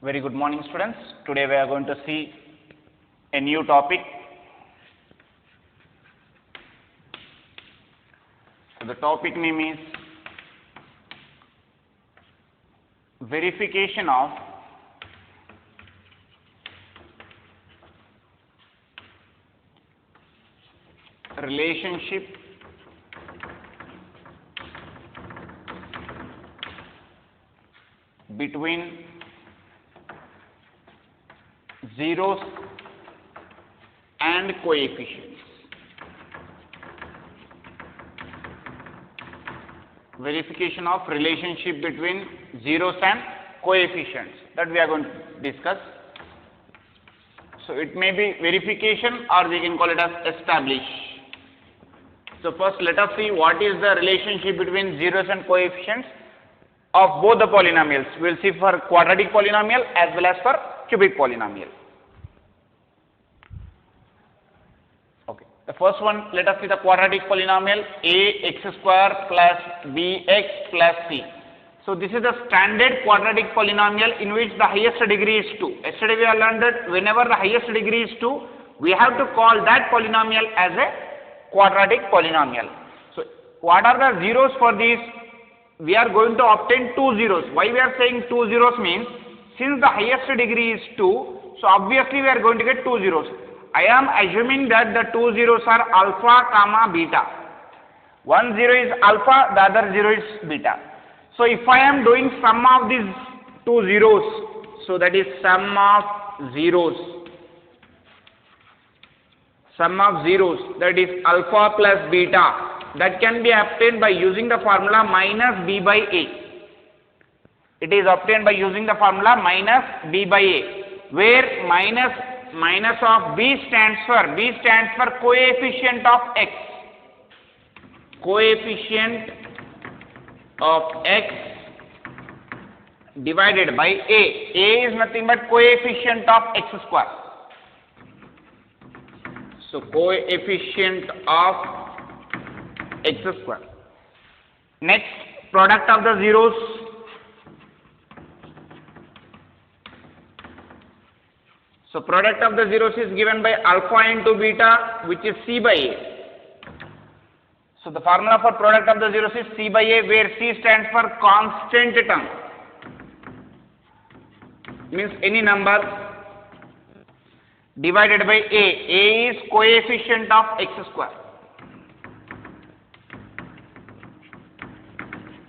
Very good morning, students. Today we are going to see a new topic. So the topic name is verification of relationship between zeros and coefficients. Verification of relationship between zeros and coefficients, that we are going to discuss. So it may be verification, or we can call it as establish. So first let us see what is the relationship between zeros and coefficients of both the polynomials. We will see for quadratic polynomial as well as for cubic polynomial. Okay, the first one, let us see the quadratic polynomial ax square plus bx plus c. So this is the standard quadratic polynomial in which the highest degree is 2. Yesterday we have learned that whenever the highest degree is 2, we have to call that polynomial as a quadratic polynomial. So what are the zeros for this? We are going to obtain two zeros. Why we are saying two zeros means, since the highest degree is 2, so obviously we are going to get two zeros. I am assuming that the two zeros are alpha comma beta. One zero is alpha, the other zero is beta. So if I am doing sum of these two zeros, so that is sum of zeros. Sum of zeros, that is alpha plus beta, that can be obtained by using the formula minus b by a. It is obtained by using the formula minus b by a, where minus of b stands for coefficient of x. Coefficient of x divided by a. A is nothing but coefficient of x square. So coefficient of x square. Next, product of the zeros. So product of the zeros is given by alpha into beta, which is c by a. So the formula for product of the zeros is c by a, where c stands for constant term. Means any number divided by a. A is coefficient of x square.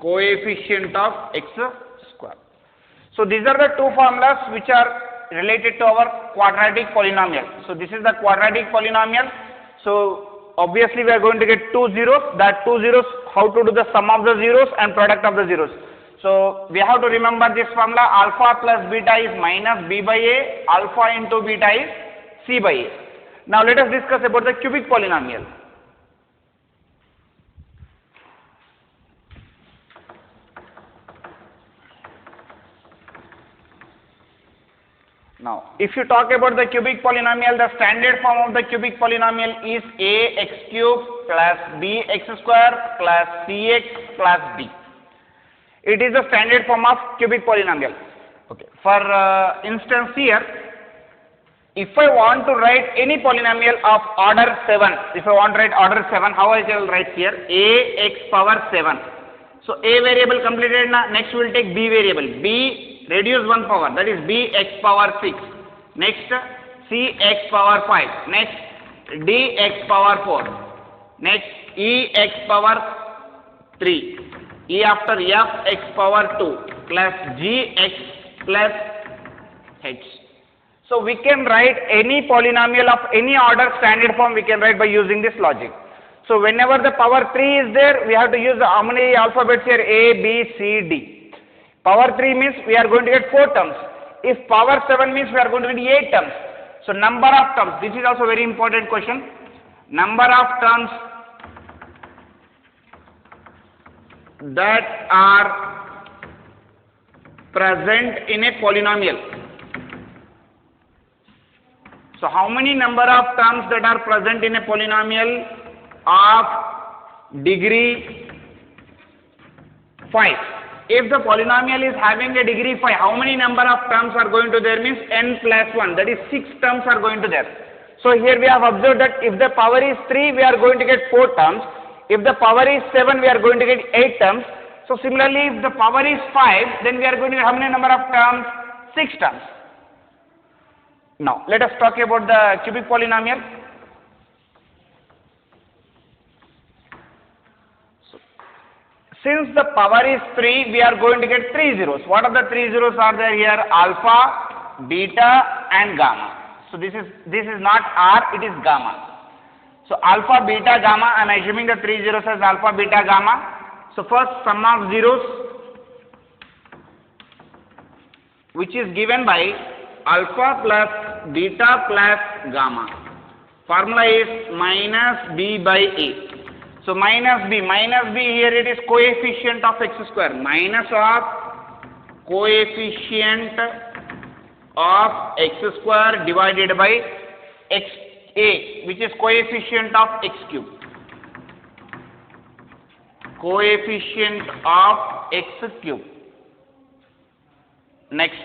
Coefficient of x square. So these are the two formulas which are related to our quadratic polynomial. So this is the quadratic polynomial. So obviously we are going to get two zeros. That two zeros, how to do the sum of the zeros and product of the zeros. So we have to remember this formula, alpha plus beta is minus b by a, alpha into beta is c by a. Now let us discuss about the cubic polynomial. Now, if you talk about the cubic polynomial, the standard form of the cubic polynomial is ax cube plus bx square plus cx plus d. It is the standard form of cubic polynomial. Okay. For instance here, if I want to write any polynomial of order 7, if I want to write order 7, how I shall write here? Ax power 7. So a variable completed, next we will take b variable. B reduce one power, that is bx power 6. Next cx power 5. Next dx power 4. Next ex power 3. E after f x power 2 plus gx plus h. So we can write any polynomial of any order standard form, we can write by using this logic. So whenever the power 3 is there, we have to use how many alphabets here? A, B, C, D. Power 3 means we are going to get 4 terms. If power 7 means we are going to get 8 terms. So number of terms, this is also very important question. Number of terms that are present in a polynomial. So how many number of terms that are present in a polynomial of degree 5? if the polynomial is having a degree 5, how many number of terms are going to there? Means n plus 1, that is 6 terms are going to there. So here we have observed that if the power is 3, we are going to get 4 terms. If the power is 7, we are going to get 8 terms. So similarly, if the power is 5, then we are going to get how many number of terms? 6 terms. Now, let us talk about the cubic polynomial. Since the power is 3, we are going to get 3 zeros. What are the 3 zeros are there here? Alpha, beta and gamma. So this is not R, it is gamma. So alpha, beta, gamma, I am assuming the 3 zeros as alpha, beta, gamma. So first sum of zeros, which is given by alpha plus beta plus gamma. Formula is minus b by a. So minus b here it is coefficient of x square, minus of coefficient of x square divided by x a, which is coefficient of x cube. Coefficient of x cube. Next,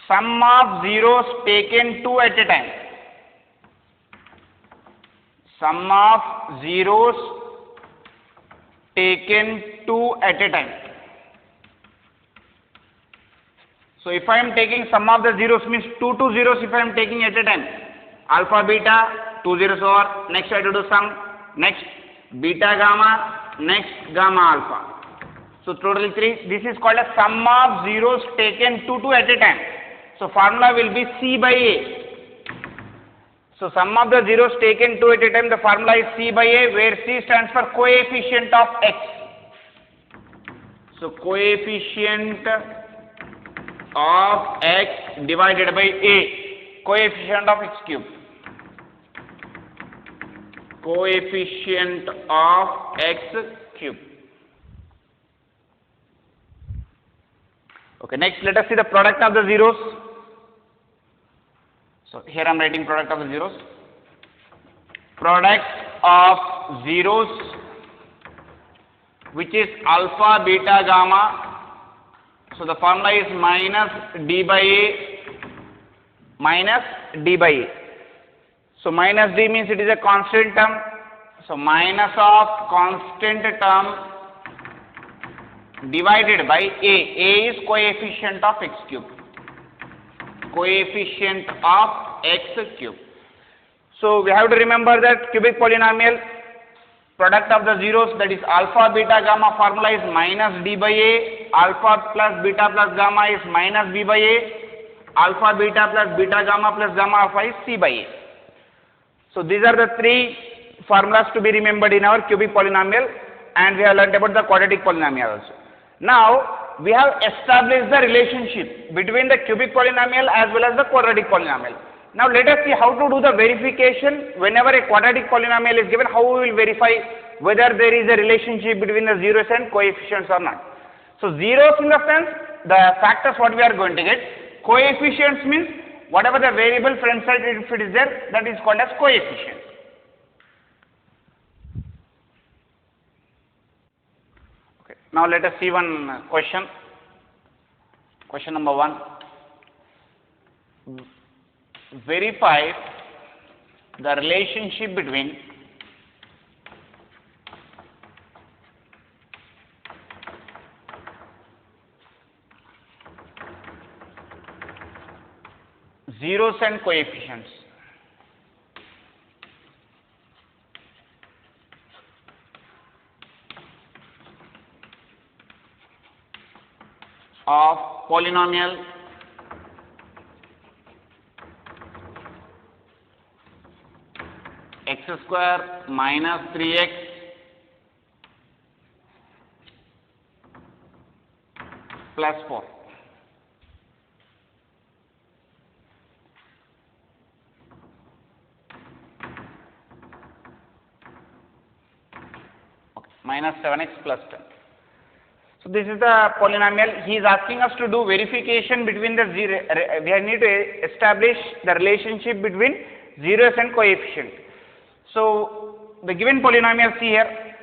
sum of zeros taken 2 at a time. Sum of zeros taken 2 at a time. So if I am taking sum of the zeros, means 2 zeros if I am taking at a time. Alpha, beta, 2 zeros over, next I have to do sum, next beta, gamma, next gamma, alpha. So totally 3. This is called a sum of zeros taken 2 at a time. So formula will be C by A. So sum of the zeros taken 2 at a time, the formula is C by A, where C stands for coefficient of x. So coefficient of x divided by A, coefficient of x cube. Coefficient of x cube. Okay, next let us see the product of the zeros. So here I am writing product of the zeros. Product of zeros, which is alpha, beta, gamma. So the formula is minus d by a minus d by a. So minus d means it is a constant term. So minus of constant term divided by a. A is coefficient of x cube. Coefficient of x cube. So we have to remember that cubic polynomial, product of the zeros, that is alpha, beta, gamma, formula is minus d by a. Alpha plus beta plus gamma is minus b by a. Alpha, beta plus beta, gamma plus gamma alpha is c by a. So these are the 3 formulas to be remembered in our cubic polynomial, and we have learnt about the quadratic polynomial also. Now we have established the relationship between the cubic polynomial as well as the quadratic polynomial. Now let us see how to do the verification whenever a quadratic polynomial is given, how we will verify whether there is a relationship between the zeros and coefficients or not. So zeros in the sense, the factors what we are going to get. Coefficients means whatever the variable front side if it is there, that is called as coefficient. Now let us see one question. Question number 1. Verify the relationship between zeros and coefficients. Of polynomial x square minus 3x plus 4. Okay, minus 7x plus 10. So this is the polynomial. He is asking us to do verification between the zero. We need to establish the relationship between zeros and coefficient. So the given polynomial, see here,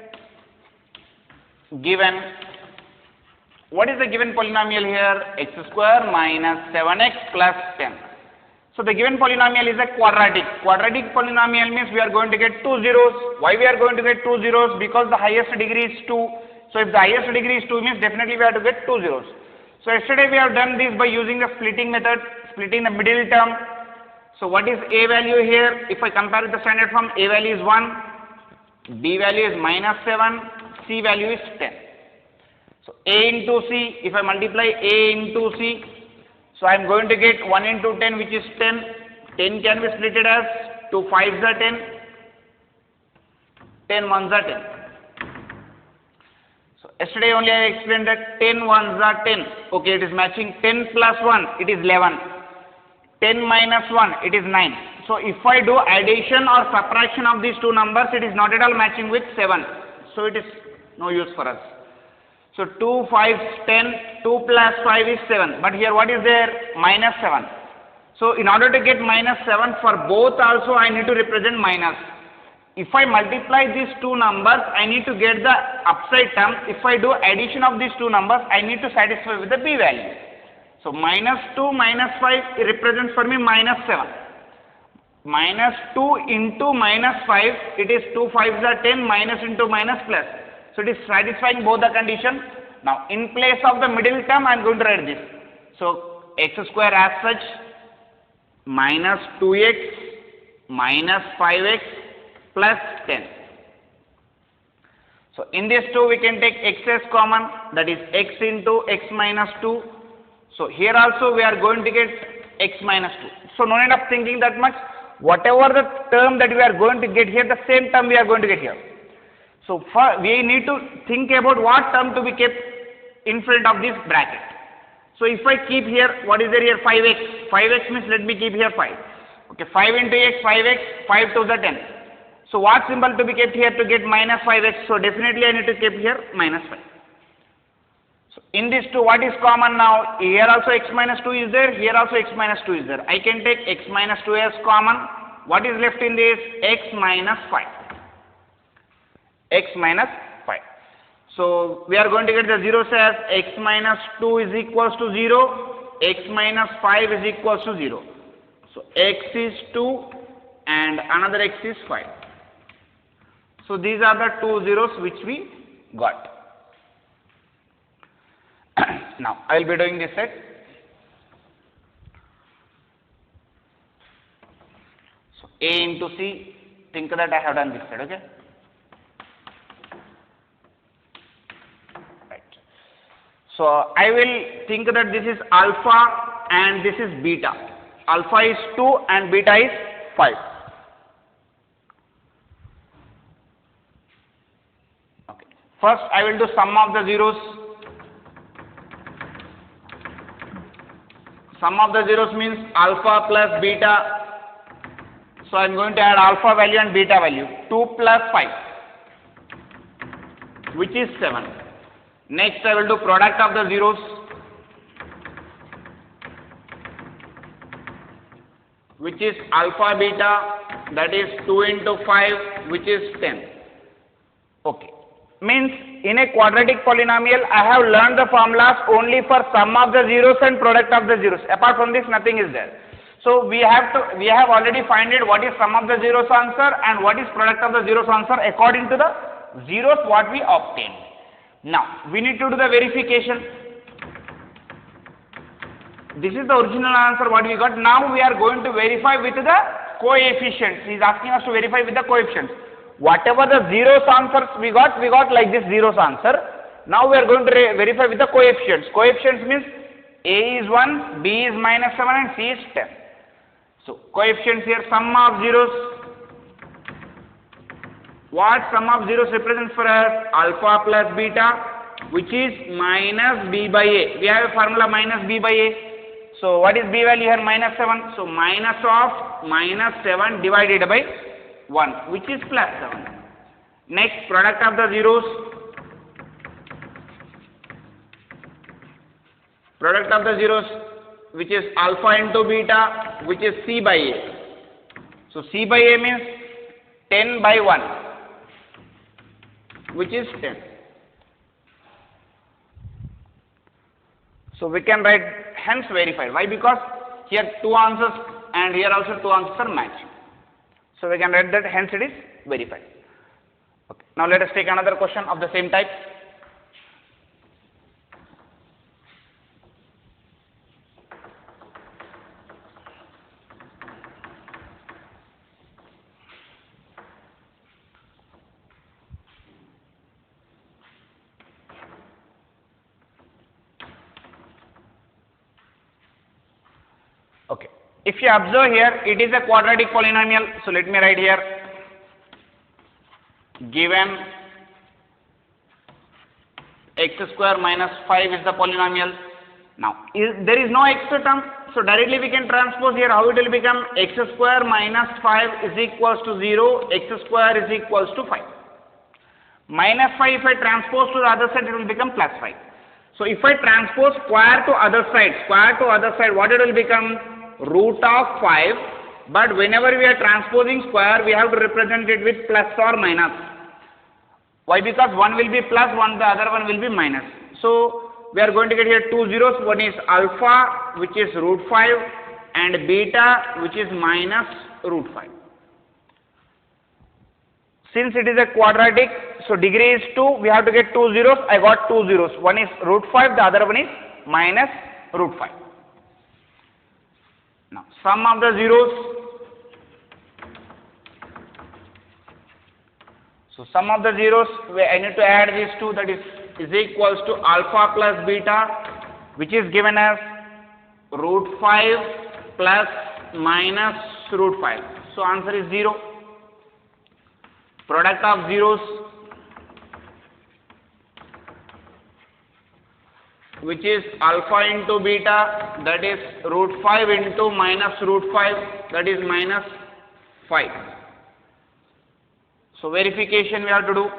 given what is the given polynomial here? X square minus 7x plus 10. So the given polynomial is a quadratic. Quadratic polynomial means we are going to get two zeros. Why we are going to get two zeros? Because the highest degree is 2. So if the highest degree is 2 means definitely we have to get two zeros. So yesterday we have done this by using the splitting method, splitting the middle term. So what is A value here? If I compare with the standard form, A value is 1, B value is minus 7, C value is 10. So A into C, if I multiply A into C, so I am going to get 1 into 10 which is 10. 10 can be split as 2 5s are 10, 10 1s are 10. So yesterday only I explained that 10 1s are 10. Okay, it is matching. 10 plus 1, it is 11. 10 minus 1, it is 9. So if I do addition or subtraction of these two numbers, it is not at all matching with 7. So it is no use for us. So 2 5 10, 2 plus 5 is 7. But here what is there? Minus 7. So in order to get minus 7 for both also I need to represent minus. If I multiply these two numbers, I need to get the upside term. If I do addition of these two numbers, I need to satisfy with the B value. So minus 2 minus 5 it represents for me minus 7. Minus 2 into minus 5, it is 2 5s are 10, minus into minus plus. So it is satisfying both the condition. Now in place of the middle term I am going to write this. So x square as such minus 2x minus 5x plus 10. So in this 2 we can take x as common, that is x into x minus 2. So here also we are going to get x minus 2. So no need of thinking that much. Whatever the term that we are going to get here, the same term we are going to get here. So we need to think about what term to be kept in front of this bracket. So if I keep here, what is there here? 5x. 5x means let me keep here 5. Okay, 5 into x, 5x, 5 to the 10. So what symbol to be kept here to get minus 5x? So definitely I need to keep here minus 5. So in this 2, what is common now? Here also x minus 2 is there, here also x minus 2 is there. I can take x minus 2 as common. What is left in this? X minus 5. X minus 5. So we are going to get the zeros as x minus 2 is equals to 0, x minus 5 is equals to 0. So x is 2 and another x is 5. So these are the two zeros which we got. Now I will be doing this set. So A into C, think that I have done this set, okay? Right. So I will think that this is alpha and this is beta. Alpha is 2 and beta is 5. Okay. First I will do sum of the zeros. Sum of the zeros means alpha plus beta. So I am going to add alpha value and beta value. 2 plus 5, which is 7. Next I will do product of the zeros. Which is alpha beta, that is 2 into 5, which is 10. Okay. Means in a quadratic polynomial I have learned the formulas only for sum of the zeros and product of the zeros. Apart from this nothing is there. So we have already find it what is sum of the zeros answer and what is product of the zeros answer according to the zeros what we obtained. Now we need to do the verification. This is the original answer what we got. Now we are going to verify with the coefficients. He is asking us to verify with the coefficients. Whatever the zeros answers we got like this zeros answer. Now we are going to verify with the coefficients. Coefficients means A is 1, B is minus 7 and C is 10. So coefficients here, sum of zeros. What sum of zeros represents for us? Alpha plus beta, which is minus B by A. We have a formula minus B by A. So what is B value here? Minus 7. So minus of minus 7 divided by 1, which is plus 7. Next, product of the zeros. Product of the zeros, which is alpha into beta, which is C by A. So C by A means 10 by 1, which is 10. So we can write hence verified. Why? Because here two answers and here also two answers are matching. So we can write that hence it is verified. Okay. Now let us take another question of the same type. Okay. If you observe here, it is a quadratic polynomial. So let me write here, given x square minus 5 is the polynomial. Now, there is no extra term. So directly we can transpose here. How it will become? X square minus 5 is equals to 0. X square is equals to 5. Minus 5, if I transpose to the other side, it will become plus 5. So if I transpose square to other side, what it will become? Root of 5, but whenever we are transposing square, we have to represent it with plus or minus. Why? Because one will be plus, the other one will be minus. So we are going to get here two zeros. One is alpha, which is root 5, and beta, which is minus root 5. Since it is a quadratic, so degree is 2, we have to get two zeros. I got two zeros. One is root 5, the other one is minus root 5. Now, sum of the zeros. So, sum of the zeros, I need to add these two, that is equals to alpha plus beta, which is given as root 5 plus minus root 5. So, answer is 0. Product of zeros, which is alpha into beta, that is root 5 into minus root 5, that is minus 5. So verification we have to do.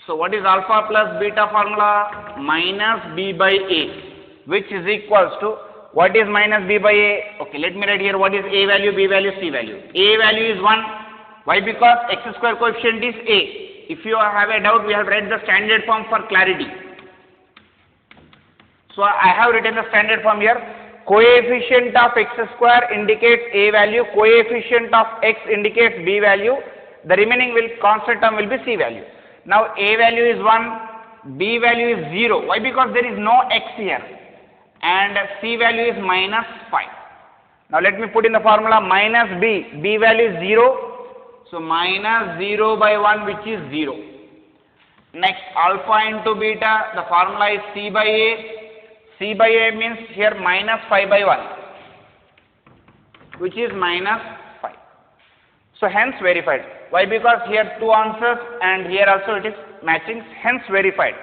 So what is alpha plus beta formula? Minus b by a, which is equals to, what is minus b by a? Okay, let me write here what is a value, b value, c value. A value is 1. Why? Because x square coefficient is a. If you have a doubt, we have read the standard form for clarity. So I have written the standard form here. Coefficient of x square indicates a value, coefficient of x indicates b value, the remaining constant term will be c value. Now a value is 1, b value is 0. Why? Because there is no x here, and c value is minus 5. Now let me put in the formula minus b value is 0. So minus 0 by 1, which is 0. Next, alpha into beta, the formula is c by a. C by a means here minus 5 by 1, which is minus 5. So hence verified. Why? Because here two answers and here also it is matching, hence verified.